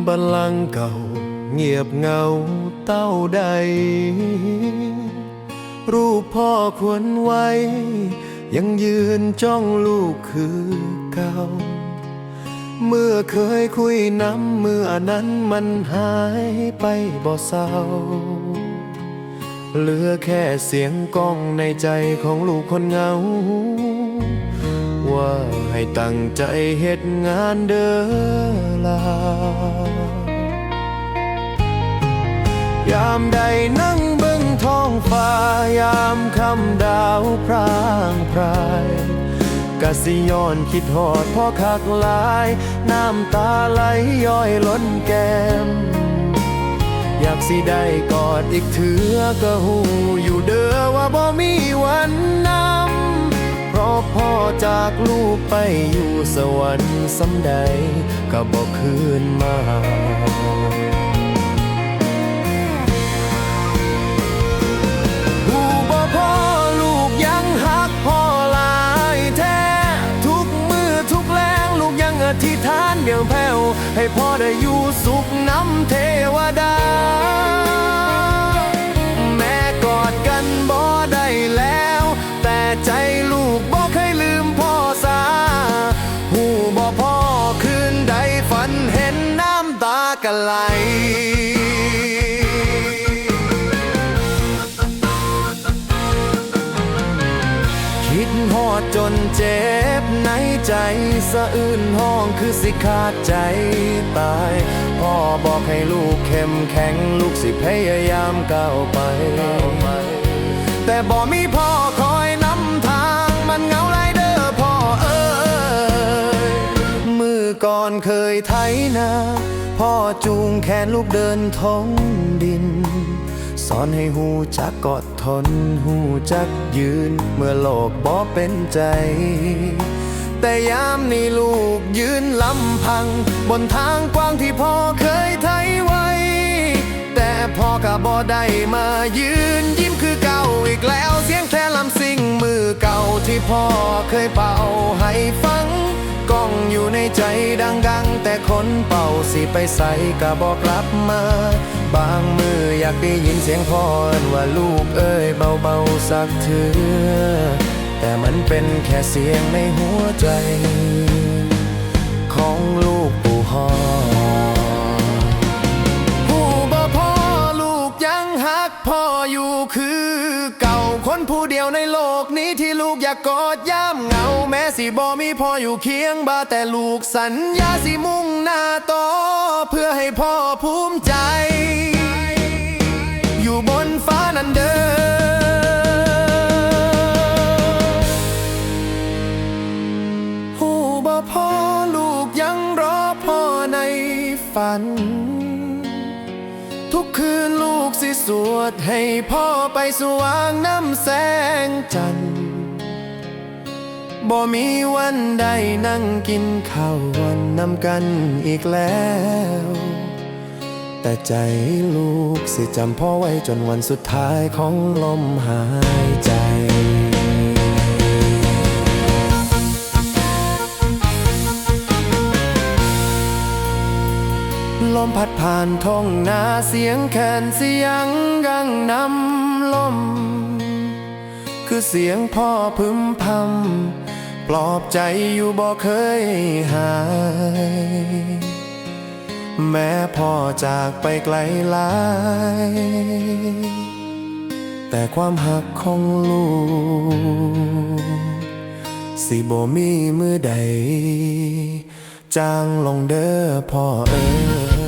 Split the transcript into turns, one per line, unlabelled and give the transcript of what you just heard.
บัลลังก์เก่าเงียบเงาเต้าใดรูปพ่อควรไว้ยังยืนจ้องลูกคือเก่าเมื่อเคยคุยน้ำเมื่อนั้นมันหายไปบ่เศร้าเหลือแค่เสียงก้องในใจของลูกคนเหงาว่าให้ตั้งใจเฮ็ดงานเด้อลายามใดนั่งเบิ่งท้องฟ้ายามค่ำดาวพร่างพรายกะสิย้อนคิดฮอดพ่อคักหลายน้ำตาไหลย้อยล้นแก้มอยากสิได้กอดอีกเถือก็หูอยู่เด้อว่าบ่มีวันนำเพราะพ่อจากลูกไปอยู่สวรรค์สำใดก็บ่คืนมาหูบ่พ่อลูกยังฮักพ่อหลายแท้ทุกมือทุกแรงลูกยังอธิษฐานเบี่ยงแผ่วให้พ่อได้อยู่สุขน้ำเทวดาแม้กอดกันบ่ได้แล้วแต่ใจลูกบ่เคยลืมพ่อสาหูบ่พ่อคืนใดฝันเห็นน้ำตากันไหลคิดฮอดจนเจ็บในใจสะอื้นห้องคือสิขาดใจตายพ่อบอกให้ลูกเข้มแข็งลูกสิพยายามก้าวไปแต่บ่มีพ่อคอยนำทางมันเหงาหลายเด้อพ่อเอ้ยมือก่อนเคยไถนาพ่อจูงแขนลูกเดินท้องดินสอนให้หูจักกอดทนหูจักยืนเมื่อโลกบ่เป็นใจแต่ยามนี้ลูกยืนลำพังบนทางกว้างที่พ่อเคยไถไว้แต่พ่อก็บ่ได้มายืนยิ้มคือเก่าอีกแล้วเสียงแค่ลำซิ่งมือเก่าที่พ่อเคยเป่าให้ฟังก้องอยู่ในใจดังๆแต่คนเป่าสิไปใส่ก็บอกกลับมาบางมืออยากได้ยินเสียงพ่อว่าลูกเอ้ยเบาๆสักเถือแต่มันเป็นแค่เสียงในหัวใจของลูกปู่ฮอผู้บ่พ่อลูกยังฮักพ่ออยู่คือเก่าคนผู้เดียวในโลกนี้ที่ลูกอยากกอดย่ำเหงาแม้สิบ่มีพ่ออยู่เคียงบ่าแต่ลูกสัญญาสิมุ่งหน้าต่อเพื่อให้พ่อภูมิใจอยู่บนฟ้านั้นเด้อหูบ่พ่อลูกยังรอพ่อในฝันทุกคืนลูกสิสวดให้พ่อไปสว่างน้ำแสงจันทร์บ่มีวันใดนั่งกินข้าววันนำกันอีกแล้วแต่ใจลูกสิจำพ่อไว้จนวันสุดท้ายของลมหายใจลมพัดผ่านท้องนาเสียงแคนเสียงกังนำลมคือเสียงพ่อพึมพำปลอบใจอยู่บ่เคยหายแม้พ่อจากไปไกลหลายแต่ความหักของลูกสิบ่มีมือใดจางลงเด้อพ่อเอ้ย